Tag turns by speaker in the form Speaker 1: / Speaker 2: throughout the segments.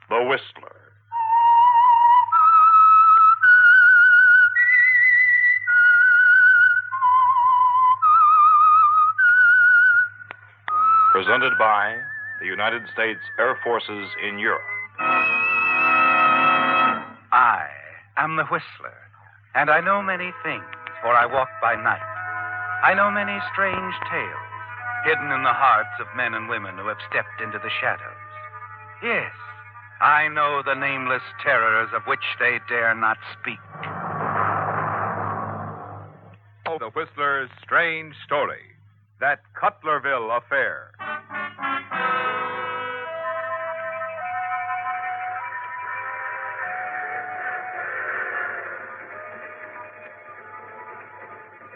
Speaker 1: The Whistler. Presented by the United States Air Forces in Europe.
Speaker 2: I am the Whistler, and I know many things, for I walk by night. I know many strange tales, hidden in the hearts of men and women who have stepped into the shadows. Yes, I know the nameless terrors of which they dare not speak.
Speaker 3: The Whistler's Strange Story, That Cutlerville Affair.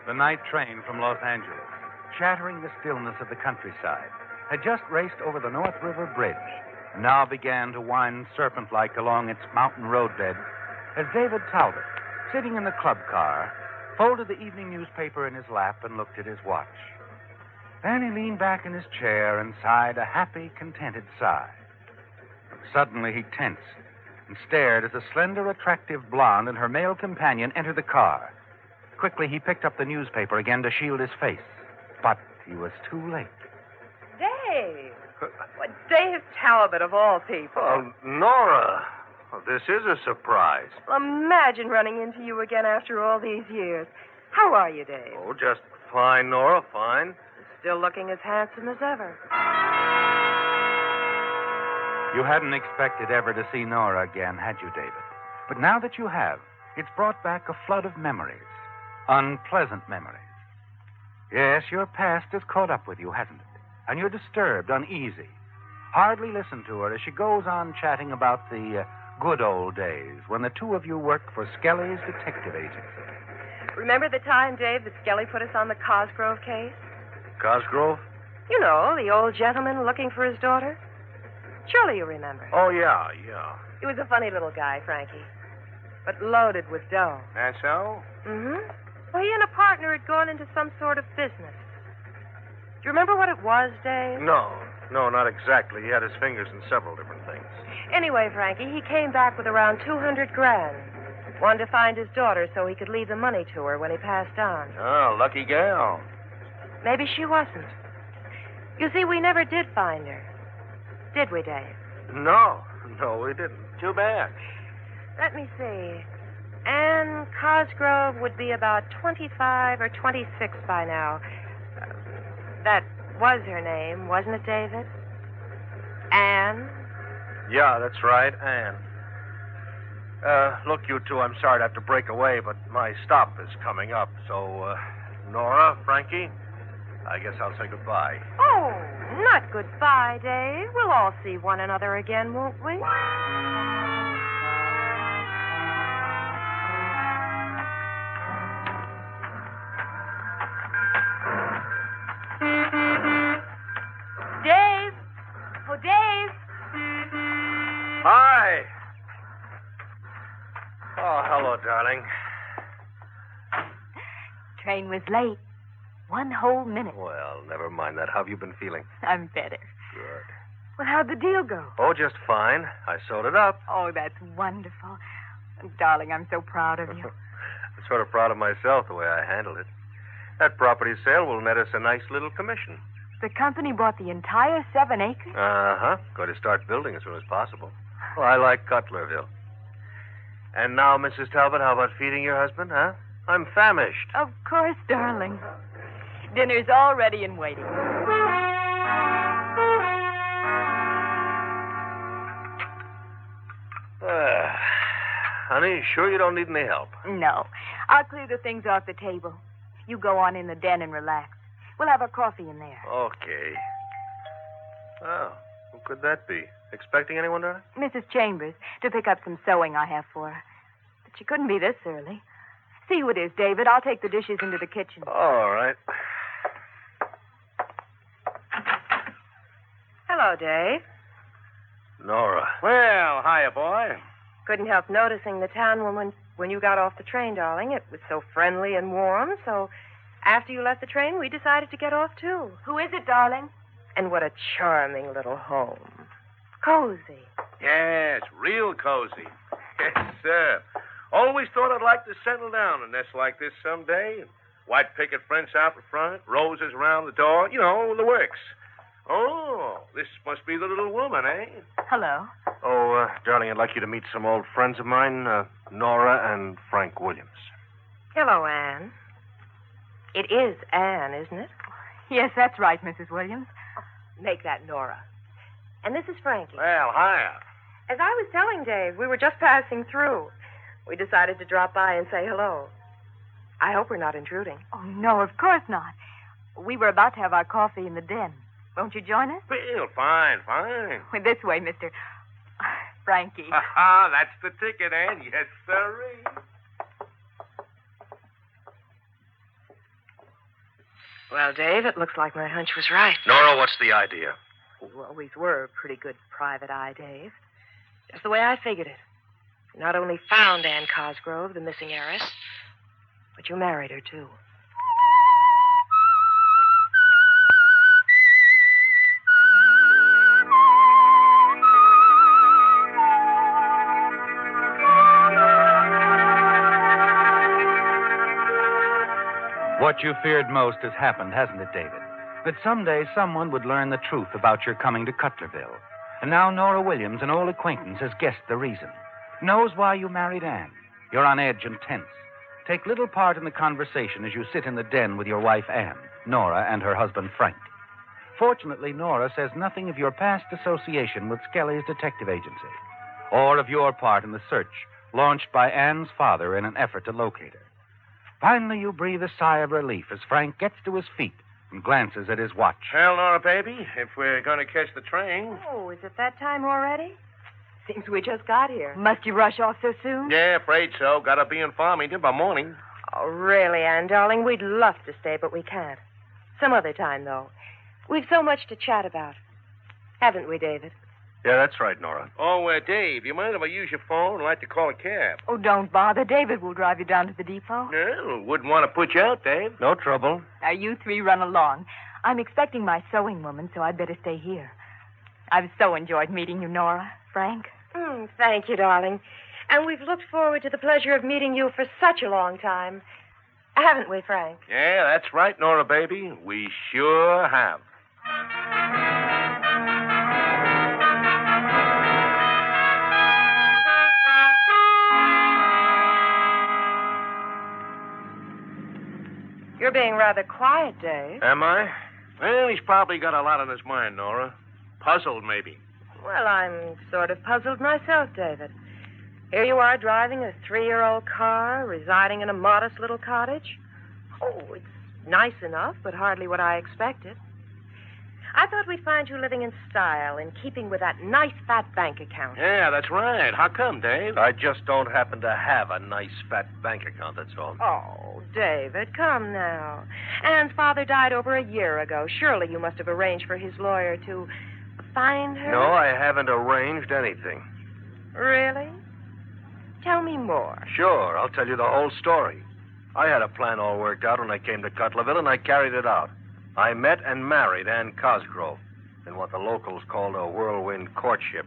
Speaker 2: The night train from Los Angeles, shattering the stillness of the countryside, had just raced over the North River Bridge and now began to wind serpent-like along its mountain roadbed as David Talbot, sitting in the club car, folded the evening newspaper in his lap and looked at his watch. Then he leaned back in his chair and sighed a happy, contented sigh. Suddenly he tensed and stared as a slender, attractive blonde and her male companion entered the car. Quickly, he picked up the newspaper again to shield his face. But he was too late.
Speaker 4: Dave! Well, Dave Talbot, of all people.
Speaker 5: Oh, Nora. Well, this is a surprise.
Speaker 4: Well, imagine running into you again after all these years. How are you, Dave?
Speaker 5: Oh, just fine, Nora, fine.
Speaker 4: Still looking as handsome as ever.
Speaker 2: You hadn't expected ever to see Nora again, had you, David? But now that you have, it's brought back a flood of memories. Unpleasant memories. Yes, your past has caught up with you, hasn't it? And you're disturbed, uneasy. Hardly listen to her as she goes on chatting about the good old days when the two of you worked for Skelly's detective agency.
Speaker 4: Remember the time, Dave, that Skelly put us on the Cosgrove case?
Speaker 5: Cosgrove?
Speaker 4: You know, the old gentleman looking for his daughter. Surely you remember.
Speaker 5: Oh, yeah.
Speaker 4: He was a funny little guy, Frankie, but loaded with dough.
Speaker 5: That's so?
Speaker 4: Mm-hmm. Well, he and a partner had gone into some sort of business. Do you remember what it was, Dave?
Speaker 5: No, not exactly. He had his fingers in several different things.
Speaker 4: Anyway, Frankie, he came back with around $200,000. Wanted to find his daughter so he could leave the money to her when he passed on.
Speaker 5: Oh, lucky gal.
Speaker 4: Maybe she wasn't. You see, we never did find her. Did we, Dave?
Speaker 5: No, we didn't. Too bad.
Speaker 4: Let me see. Anne Cosgrove would be about 25 or 26 by now. That was her name, wasn't it, David? Anne?
Speaker 5: Yeah, that's right, Anne. Look, you two, I'm sorry to have to break away, but my stop is coming up. So, Nora, Frankie, I guess I'll say goodbye.
Speaker 4: Oh, not goodbye, Dave. We'll all see one another again, won't we? Dave! Oh, Dave!
Speaker 5: Hi! Oh, hello, darling.
Speaker 6: Train was late. 1 whole minute.
Speaker 5: Well, never mind that. How have you been feeling?
Speaker 6: I'm better.
Speaker 5: Good.
Speaker 6: Well, how'd the deal go?
Speaker 5: Oh, just fine. I sewed it up.
Speaker 6: Oh, that's wonderful. Darling, I'm so proud of you.
Speaker 5: I'm sort of proud of myself the way I handled it. That property sale will net us a nice little commission.
Speaker 6: The company bought the entire 7 acres?
Speaker 5: Uh-huh. Going to start building as soon as possible. Well, I like Cutlerville. And now, Mrs. Talbot, how about feeding your husband, huh? I'm famished.
Speaker 6: Of course, darling. Dinner's all ready and waiting.
Speaker 5: Honey, sure you don't need any help?
Speaker 6: No. I'll clear the things off the table. You go on in the den and relax. We'll have our coffee in there.
Speaker 5: Okay. Oh, who could that be? Expecting anyone, darling?
Speaker 6: Mrs. Chambers, to pick up some sewing I have for her. But she couldn't be this early. See who it is, David. I'll take the dishes into the kitchen.
Speaker 5: All right.
Speaker 4: Hello, Dave.
Speaker 5: Nora.
Speaker 1: Well, hiya, boy.
Speaker 4: Couldn't help noticing the town when you got off the train, darling. It was so friendly and warm, so after you left the train, we decided to get off, too.
Speaker 6: Who is it, darling?
Speaker 4: And what a charming little home. Cozy.
Speaker 5: Yes, real cozy. Yes, sir. Always thought I'd like to settle down in a nest like this someday. White picket fence out in front, roses around the door, the works. Oh, this must be the little woman, eh?
Speaker 6: Hello.
Speaker 5: Oh, darling, I'd like you to meet some old friends of mine, Nora and Frank Williams.
Speaker 4: Hello, Anne. It is Anne, isn't it?
Speaker 6: Yes, that's right, Mrs. Williams.
Speaker 4: Make that Nora. And this is Frankie.
Speaker 5: Well, hiya.
Speaker 4: As I was telling Dave, we were just passing through. We decided to drop by and say hello. I hope we're not intruding.
Speaker 6: Oh, no, of course not. We were about to have our coffee in the den. Won't you join us?
Speaker 5: Well, fine.
Speaker 6: Well, this way, Mr. Frankie.
Speaker 5: Ha, that's the ticket, Ann. Yes, sirree.
Speaker 4: Well, Dave, it looks like my hunch was right.
Speaker 5: Nora, what's the idea?
Speaker 4: You always were a pretty good private eye, Dave. Just the way I figured it. You not only found Anne Cosgrove, the missing heiress, but you married her, too.
Speaker 2: What you feared most has happened, hasn't it, David? That someday someone would learn the truth about your coming to Cutlerville. And now Nora Williams, an old acquaintance, has guessed the reason. Knows why you married Anne. You're on edge and tense. Take little part in the conversation as you sit in the den with your wife, Anne, Nora, and her husband, Frank. Fortunately, Nora says nothing of your past association with Skelly's detective agency, or of your part in the search launched by Anne's father in an effort to locate her. Finally, you breathe a sigh of relief as Frank gets to his feet and glances at his watch.
Speaker 5: Well, Nora, baby, if we're going to catch the train.
Speaker 4: Oh, is it that time already? Seems we just got here.
Speaker 6: Must you rush off so soon?
Speaker 5: Yeah, afraid so. Gotta be in Farmington by morning.
Speaker 4: Oh, really, Anne, darling? We'd love to stay, but we can't. Some other time, though. We've so much to chat about. Haven't we, David?
Speaker 5: Yeah, that's right, Nora. Oh, Dave, you mind if I use your phone and like to call a cab?
Speaker 6: Oh, don't bother. David will drive you down to the depot.
Speaker 5: No, wouldn't want to put you out, Dave. No trouble.
Speaker 6: Now, you three run along. I'm expecting my sewing woman, so I'd better stay here. I've so enjoyed meeting you, Nora. Frank?
Speaker 4: Thank you, darling. And we've looked forward to the pleasure of meeting you for such a long time. Haven't we, Frank?
Speaker 5: Yeah, that's right, Nora, baby. We sure have.
Speaker 4: You're being rather quiet, Dave.
Speaker 5: Am I? Well, he's probably got a lot on his mind, Nora. Puzzled, maybe.
Speaker 4: Well, I'm sort of puzzled myself, David. Here you are driving a 3-year-old car, residing in a modest little cottage. Oh, it's nice enough, but hardly what I expected. I thought we'd find you living in style, in keeping with that nice fat bank account.
Speaker 5: Yeah, that's right. How come, Dave? I just don't happen to have a nice fat bank account, that's all.
Speaker 4: Oh, David, come now. Anne's father died over a year ago. Surely you must have arranged for his lawyer to find her.
Speaker 5: No, I haven't arranged anything.
Speaker 4: Really? Tell me more.
Speaker 5: Sure, I'll tell you the whole story. I had a plan all worked out when I came to Cutlerville, and I carried it out. I met and married Anne Cosgrove in what the locals called a whirlwind courtship.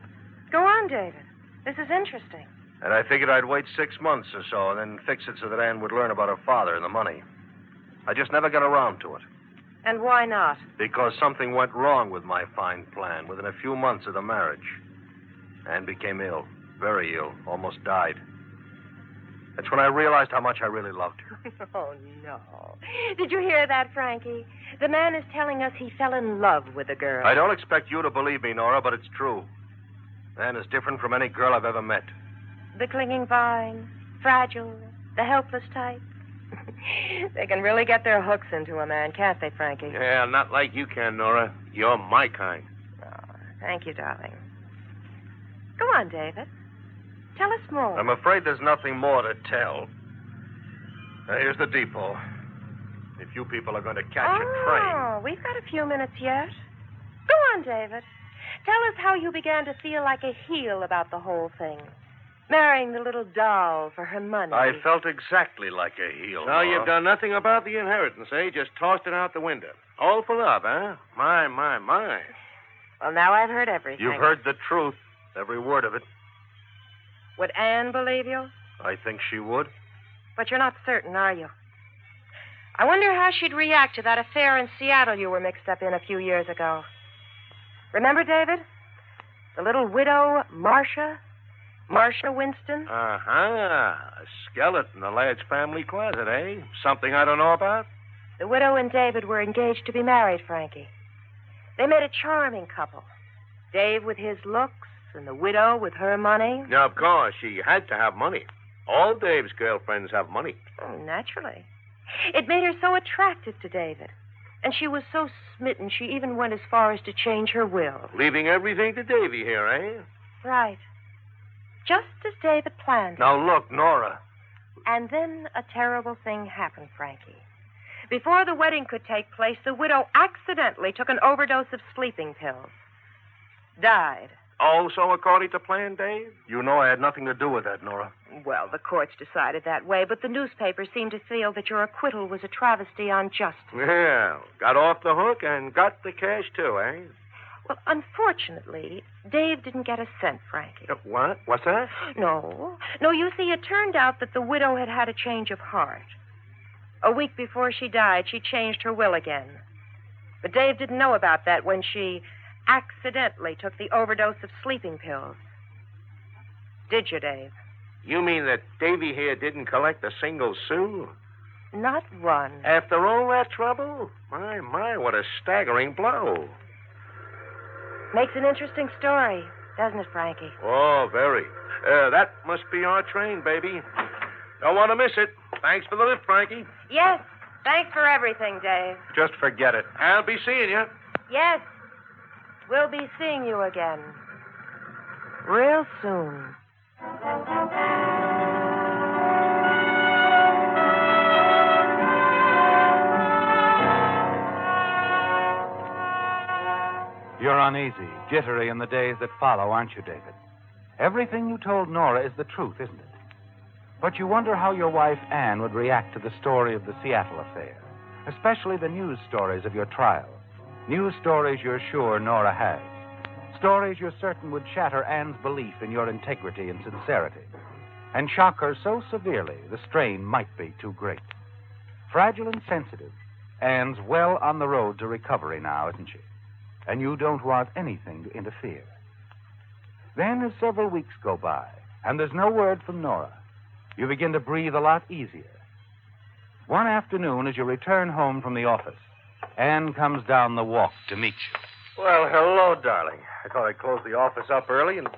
Speaker 4: Go on, David. This is interesting.
Speaker 5: And I figured I'd wait 6 months or so and then fix it so that Anne would learn about her father and the money. I just never got around to it.
Speaker 4: And why not?
Speaker 5: Because something went wrong with my fine plan within a few months of the marriage. Anne became ill, very ill, almost died. That's when I realized how much I really loved her.
Speaker 4: Oh, no. Did you hear that, Frankie? The man is telling us he fell in love with the girl.
Speaker 5: I don't expect you to believe me, Nora, but it's true. Anne is different from any girl I've ever met.
Speaker 4: The clinging vine, fragile, the helpless type. They can really get their hooks into a man, can't they, Frankie?
Speaker 5: Yeah, not like you can, Nora. You're my kind.
Speaker 4: Oh, thank you, darling. Go on, David. Tell us more.
Speaker 5: I'm afraid there's nothing more to tell. Now, here's the depot. If you people are going to catch a train.
Speaker 4: Oh, we've got a few minutes yet. Go on, David. Tell us how you began to feel like a heel about the whole thing. Marrying the little doll for her money.
Speaker 5: I felt exactly like a heel. So
Speaker 7: Nora. You've done nothing about the inheritance, eh? Just tossed it out the window. All for love, huh? My.
Speaker 4: Well, now I've heard everything.
Speaker 5: You've heard the truth.
Speaker 7: Every word of it.
Speaker 4: Would Anne believe you?
Speaker 7: I think she would.
Speaker 4: But you're not certain, are you? I wonder how she'd react to that affair in Seattle you were mixed up in a few years ago. Remember, David? The little widow, Marcia Winston?
Speaker 5: Uh-huh. A skeleton in the lad's family closet, eh? Something I don't know about?
Speaker 4: The widow and David were engaged to be married, Frankie. They made a charming couple. Dave with his looks and the widow with her money.
Speaker 5: Now, of course, she had to have money. All Dave's girlfriends have money.
Speaker 4: Oh, naturally. It made her so attractive to David. And she was so smitten she even went as far as to change her will.
Speaker 5: Leaving everything to Davy here, eh?
Speaker 4: Right. Just as David planned.
Speaker 7: Now, look, Nora.
Speaker 4: And then a terrible thing happened, Frankie. Before the wedding could take place, the widow accidentally took an overdose of sleeping pills. Died.
Speaker 5: Oh, so according to plan, Dave?
Speaker 7: You know I had nothing to do with that, Nora.
Speaker 4: Well, the courts decided that way, but the newspapers seemed to feel that your acquittal was a travesty on justice.
Speaker 5: Yeah, got off the hook and got the cash, too, eh?
Speaker 4: Well, unfortunately, Dave didn't get a cent, Frankie.
Speaker 5: What? What's that?
Speaker 4: No, you see, it turned out that the widow had had a change of heart. A week before she died, she changed her will again. But Dave didn't know about that when she accidentally took the overdose of sleeping pills. Did you, Dave?
Speaker 5: You mean that Davy here didn't collect a single sou?
Speaker 4: Not one.
Speaker 5: After all that trouble? My, what a staggering blow.
Speaker 4: Makes an interesting story, doesn't it, Frankie?
Speaker 5: Oh, very. That must be our train, baby. Don't want to miss it. Thanks for the lift, Frankie.
Speaker 4: Yes. Thanks for everything, Dave.
Speaker 7: Just forget it.
Speaker 5: I'll be seeing you.
Speaker 4: Yes. We'll be seeing you again. Real soon.
Speaker 2: You're uneasy, jittery in the days that follow, aren't you, David? Everything you told Nora is the truth, isn't it? But you wonder how your wife, Anne, would react to the story of the Seattle affair, especially the news stories of your trial. News stories you're sure Nora has. Stories you're certain would shatter Anne's belief in your integrity and sincerity, and shock her so severely the strain might be too great. Fragile and sensitive, Anne's well on the road to recovery now, isn't she? And you don't want anything to interfere. Then, as several weeks go by, and there's no word from Nora, you begin to breathe a lot easier. One afternoon, as you return home from the office, Anne comes down the walk to meet you.
Speaker 7: Well, hello, darling. I thought I'd close the office up early and...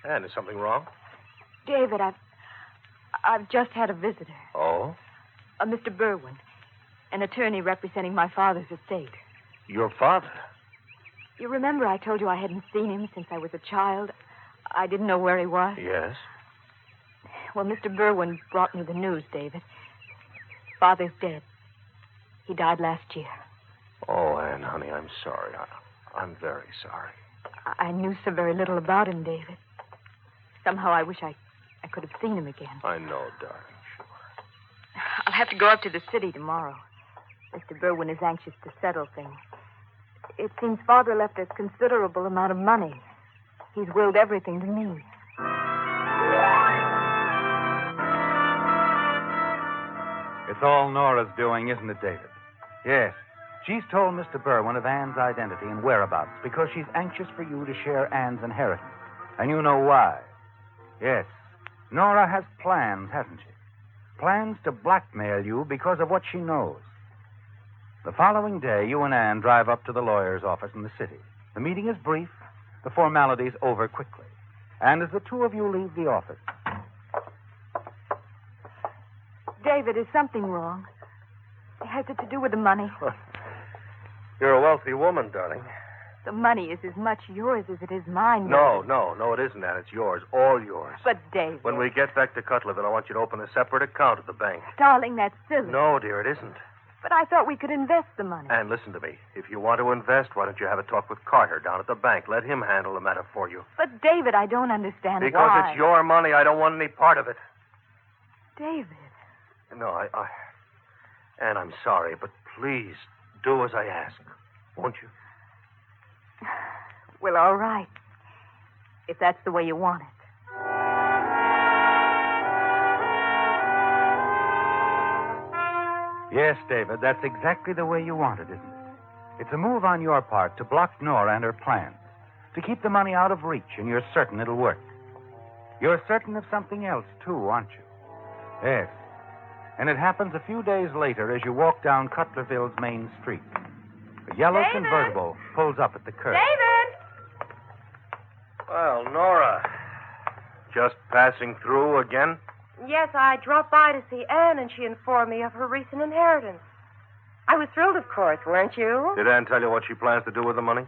Speaker 7: Anne, is something wrong?
Speaker 6: David, I've just had a visitor.
Speaker 7: Oh?
Speaker 6: Mr. Berwin, an attorney representing my father's estate.
Speaker 7: Your father?
Speaker 6: You remember I told you I hadn't seen him since I was a child? I didn't know where he was.
Speaker 7: Yes.
Speaker 6: Well, Mr. Berwin brought me the news, David. Father's dead. He died last year.
Speaker 7: Oh, Anne, honey, I'm sorry. I'm very sorry.
Speaker 6: I knew so very little about him, David. Somehow I wish I could have seen him again.
Speaker 7: I know, darling, sure.
Speaker 6: I'll have to go up to the city tomorrow. Mr. Berwin is anxious to settle things. It seems Father left a considerable amount of money. He's willed everything to me.
Speaker 2: It's all Nora's doing, isn't it, David? Yes. She's told Mr. Berwin of Anne's identity and whereabouts because she's anxious for you to share Anne's inheritance. And you know why. Yes. Nora has plans, hasn't she? Plans to blackmail you because of what she knows. The following day, you and Anne drive up to the lawyer's office in the city. The meeting is brief, the formalities over quickly. And as the two of you leave the office...
Speaker 6: David, is something wrong? Has it to do with the money?
Speaker 7: You're a wealthy woman, darling.
Speaker 6: The money is as much yours as it is mine.
Speaker 7: No, it isn't, Anne. It's yours. All yours.
Speaker 6: But, David...
Speaker 7: When we get back to Cutlerville, I want you to open a separate account at the bank.
Speaker 6: Darling, that's silly.
Speaker 7: No, dear, it isn't.
Speaker 6: But I thought we could invest the money.
Speaker 7: Anne, listen to me. If you want to invest, why don't you have a talk with Carter down at the bank? Let him handle the matter for you.
Speaker 6: But, David, I don't understand
Speaker 7: because
Speaker 6: why.
Speaker 7: Because it's your money. I don't want any part of it.
Speaker 6: David.
Speaker 7: No, Anne, I'm sorry, but please do as I ask. Won't you?
Speaker 6: Well, all right. if that's the way you want it.
Speaker 2: Yes, David, that's exactly the way you want it, isn't it? It's a move on your part to block Nora and her plans, to keep the money out of reach, and you're certain it'll work. You're certain of something else, too, aren't you? Yes. And it happens a few days later as you walk down Cutlerville's main street. A yellow
Speaker 4: David!
Speaker 2: convertible pulls up at the curb.
Speaker 4: David!
Speaker 7: Well, Nora, just passing through again?
Speaker 4: Yes, I dropped by to see Anne, and she informed me of her recent inheritance. I was thrilled, of course, weren't you?
Speaker 7: Did Ann tell you what she plans to do with the money?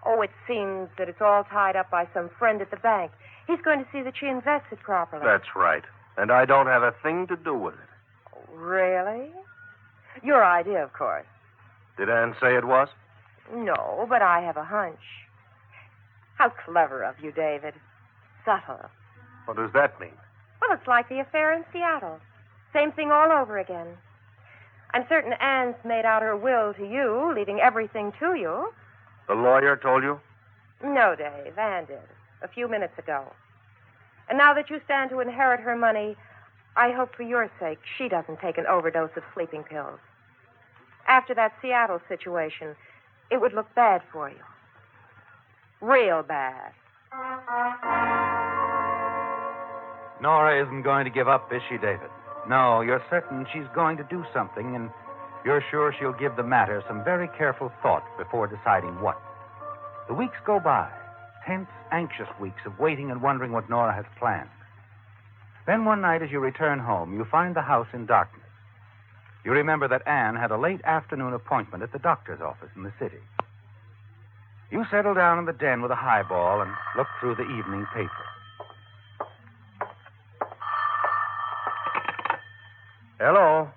Speaker 4: Oh, it seems that it's all tied up by some friend at the bank. He's going to see that she invests it properly.
Speaker 7: That's right. And I don't have a thing to do with it.
Speaker 4: Really? Your idea, of course.
Speaker 7: Did Ann say it was?
Speaker 4: No, but I have a hunch. How clever of you, David. Subtle.
Speaker 7: What does that mean?
Speaker 4: Well, it's like the affair in Seattle. Same thing all over again. I'm certain Anne's made out her will to you, leaving everything to you.
Speaker 7: The lawyer told you?
Speaker 4: No, Dave, Anne did. A few minutes ago. And now that you stand to inherit her money, I hope for your sake she doesn't take an overdose of sleeping pills. After that Seattle situation, it would look bad for you. Real bad.
Speaker 2: Nora isn't going to give up, is she, David? No, you're certain she's going to do something, and you're sure she'll give the matter some very careful thought before deciding what. The weeks go by, tense, anxious weeks of waiting and wondering what Nora has planned. Then one night as you return home, you find the house in darkness. You remember that Anne had a late afternoon appointment at the doctor's office in the city. You settle down in the den with a highball and look through the evening paper.
Speaker 7: Hello.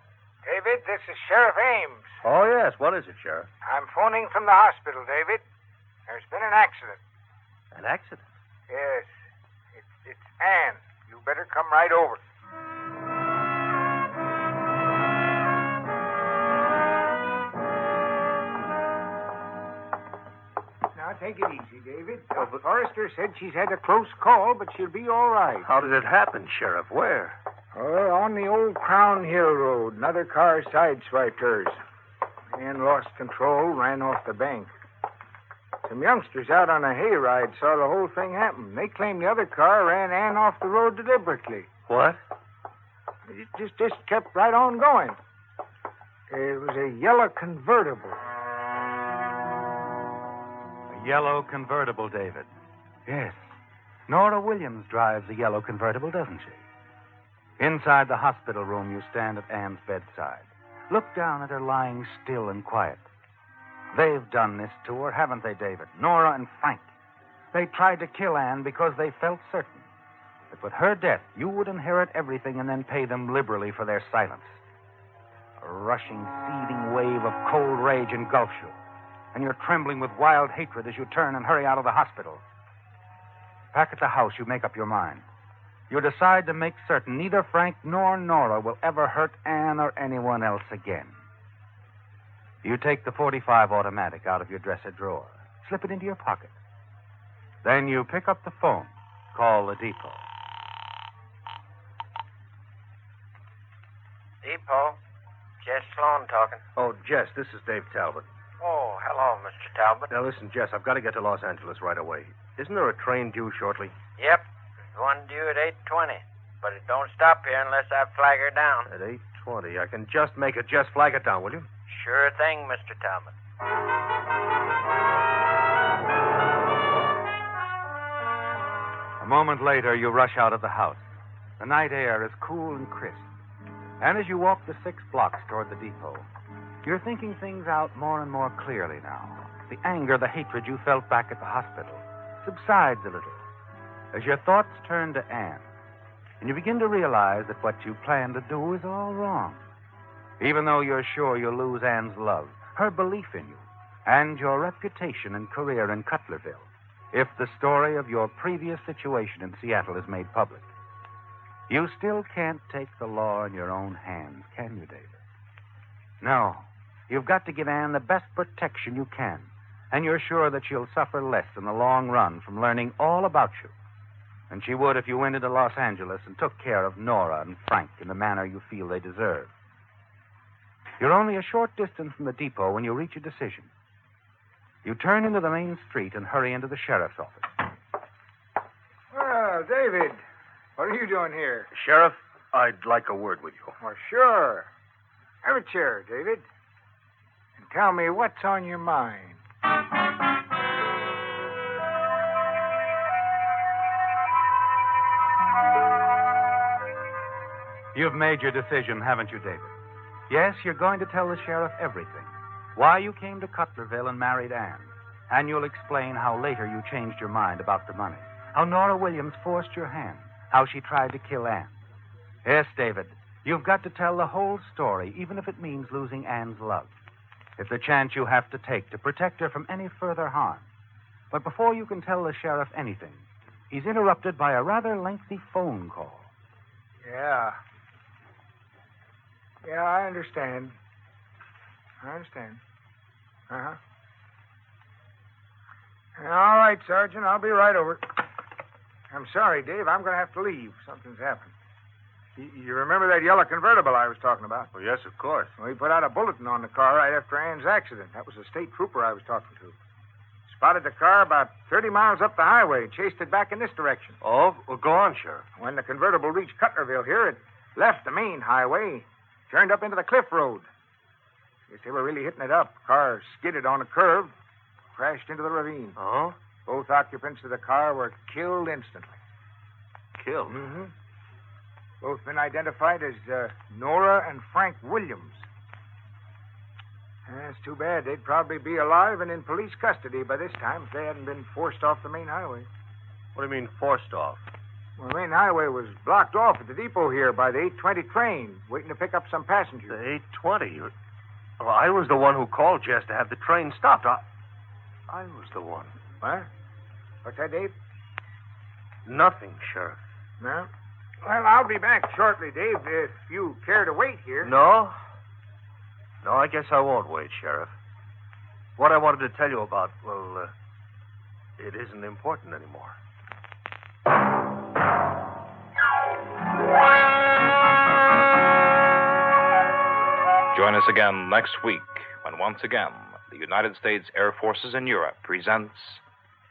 Speaker 8: David, this is Sheriff Ames.
Speaker 7: Oh, yes. What is it, Sheriff?
Speaker 8: I'm phoning from the hospital, David. There's been an accident.
Speaker 7: An accident?
Speaker 8: Yes. It's Anne. You better come right over. Now, take it easy, David. Forrester said she's had a close call, but she'll be all right.
Speaker 7: How did it happen, Sheriff? Where?
Speaker 8: On the old Crown Hill Road. Another car sideswiped hers. Man lost control, ran off the bank. Some youngsters out on a hayride saw the whole thing happen. They claim the other car ran Ann off the road deliberately.
Speaker 7: What?
Speaker 8: It just kept right on going. It was a yellow convertible.
Speaker 2: A yellow convertible, David. Yes. Nora Williams drives a yellow convertible, doesn't she? Inside the hospital room, you stand at Anne's bedside. Look down at her lying still and quiet. They've done this to her, haven't they, David? Nora and Frank. They tried to kill Anne because they felt certain that with her death, you would inherit everything and then pay them liberally for their silence. A rushing, seething wave of cold rage engulfs you, and you're trembling with wild hatred as you turn and hurry out of the hospital. Back at the house, you make up your mind. You decide to make certain neither Frank nor Nora will ever hurt Anne or anyone else again. You take the .45 automatic out of your dresser drawer, slip it into your pocket. Then you pick up the phone, call the depot.
Speaker 9: Depot? Jess Sloan talking.
Speaker 7: Oh, Jess, this is Dave Talbot.
Speaker 9: Oh, hello, Mr. Talbot.
Speaker 7: Now, listen, Jess, I've got to get to Los Angeles right away. Isn't there a train due shortly?
Speaker 9: Yep. There's one due at 8:20. But it don't stop here unless I flag her down.
Speaker 7: At 8:20. I can just make it. Just flag it down, will you?
Speaker 9: Sure thing, Mr. Talbot.
Speaker 2: A moment later, you rush out of the house. The night air is cool and crisp. And as you walk the 6 blocks toward the depot, you're thinking things out more and more clearly now. The anger, the hatred you felt back at the hospital subsides a little as your thoughts turn to Anne, and you begin to realize that what you plan to do is all wrong. Even though you're sure you'll lose Anne's love, her belief in you, and your reputation and career in Cutlerville, if the story of your previous situation in Seattle is made public. You still can't take the law in your own hands, can you, David? No. You've got to give Anne the best protection you can, and you're sure that she'll suffer less in the long run from learning all about you And she would if you went into Los Angeles and took care of Nora and Frank in the manner you feel they deserve. You're only a short distance from the depot when you reach a decision. You turn into the main street and hurry into the sheriff's office.
Speaker 8: Well, David, what are you doing here?
Speaker 7: Sheriff, I'd like a word with you.
Speaker 8: Oh, sure. Have a chair, David. And tell me what's on your mind.
Speaker 2: You've made your decision, haven't you, David? Yes, you're going to tell the sheriff everything. Why you came to Cutlerville and married Anne. And you'll explain how later you changed your mind about the money. How Nora Williams forced your hand. How she tried to kill Anne. Yes, David, you've got to tell the whole story, even if it means losing Anne's love. It's a chance you have to take to protect her from any further harm. But before you can tell the sheriff anything, he's interrupted by a rather lengthy phone call.
Speaker 8: Yeah. Yeah, I understand. Uh-huh. All right, Sergeant. I'll be right over. I'm sorry, Dave. I'm going to have to leave. Something's happened. You remember that yellow convertible I was talking about?
Speaker 7: Well, yes, of course.
Speaker 8: Well, he put out a bulletin on the car right after Ann's accident. That was a state trooper I was talking to. Spotted the car about 30 miles up the highway, chased it back in this direction.
Speaker 7: Oh, well, go on, Sheriff.
Speaker 8: When the convertible reached Cutlerville here, it left the main highway, turned up into the cliff road. Guess they were really hitting it up. Car skidded on a curve, crashed into the ravine.
Speaker 7: Oh?
Speaker 8: Both occupants of the car were killed instantly.
Speaker 7: Killed?
Speaker 8: Mm-hmm. Both been identified as Nora and Frank Williams. That's too bad. They'd probably be alive and in police custody by this time if they hadn't been forced off the main highway.
Speaker 7: What do you mean, forced off?
Speaker 8: Well, the main highway was blocked off at the depot here by the 8:20 train, waiting to pick up some passengers.
Speaker 7: The 8:20? Well, I was the one who called Jess to have the train stopped. I was the one.
Speaker 8: What? What's that, Dave?
Speaker 7: Nothing, Sheriff.
Speaker 8: No? Well, I'll be back shortly, Dave, if you care to wait here.
Speaker 7: No? No, I guess I won't wait, Sheriff. What I wanted to tell you about, well, it isn't important anymore.
Speaker 1: Join us again next week when once again the United States Air Forces in Europe presents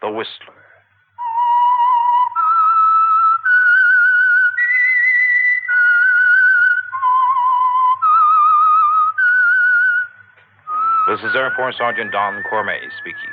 Speaker 1: The Whistler. This is Air Force Sergeant Don Cormay speaking.